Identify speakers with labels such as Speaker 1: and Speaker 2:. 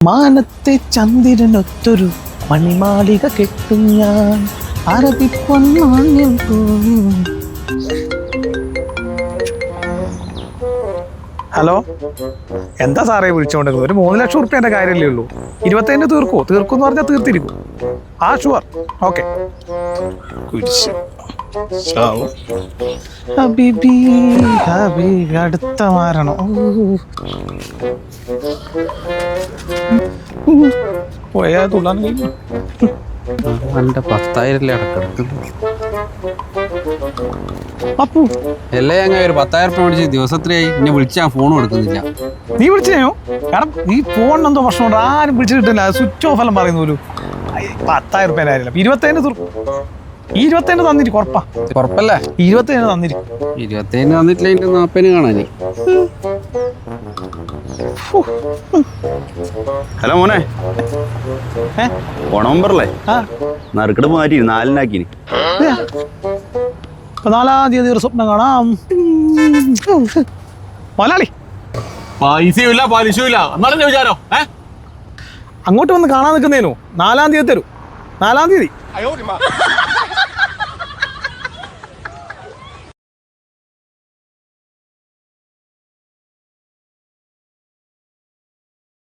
Speaker 1: മാനത്തെ ചന്ദ്രനൊത്തൊരു മണിമാളിക കെട്ടും ഞാൻ അറബിപ്പൊന്നാണ്യം തോന്നും. ഹലോ, എന്താ സാറേ വിളിച്ചോണ്ടെങ്കിൽ ഒരു 3 ലക്ഷം റുപ്യൻ്റെ കാര്യമല്ലേ ഉള്ളൂ. 25 തീർക്കുമെന്ന് പറഞ്ഞാൽ തീർത്തിരിക്കും. ആ ഷുവർ, ഓക്കെ. ഹബീബി ഹബീബി അടുത്ത മാരണം. പോയാ തുള്ളാൻ കഴിഞ്ഞു.
Speaker 2: എൻ്റെ 10,000 അടക്കണം.
Speaker 1: അപ്പു
Speaker 2: അല്ലേ അങ്ങനെ ഒരു 10,000 രൂപ മേടിച്ച് ദിവസത്തിലായി എന്നെ വിളിച്ചാൽ ഫോൺ കൊടുക്കുന്നില്ല.
Speaker 1: നീ വിളിച്ചോ? കാരണം ഈ ഫോണിനെന്തോ പ്രശ്നമുണ്ട്, ആരും വിളിച്ചിട്ട് കിട്ടില്ല. സ്വിച്ച് ഓഫ് എല്ലാം പറയുന്ന പോലും. 10,000 രൂപേൻ്റെ കാര്യമില്ല. 25 തീർക്കും. 25 തന്നിരിക്കും, ഉറപ്പാ.
Speaker 2: ഉറപ്പല്ലേ?
Speaker 1: 25 തന്നിരിക്കും.
Speaker 2: 25 തന്നിട്ടില്ല, എൻ്റെ 40 കാണാൻ.
Speaker 3: ഹലോ മോനെ, ഓണംബറല്ലേ?
Speaker 1: ആ
Speaker 3: നറുക്കെട് മാറ്റി 4-നാക്കിന്.
Speaker 1: ഇപ്പൊ 4-ാം തീയതി ഒരു സ്വപ്നം കാണാം. മലയാളി
Speaker 4: പൈസയില്ല പലിശയില്ല എന്നാലും വിചാരോ
Speaker 1: അങ്ങോട്ട് വന്ന് കാണാൻ നിൽക്കുന്നേനു. 4-ാം തീയതി തരൂ. 4-ാം തീയതി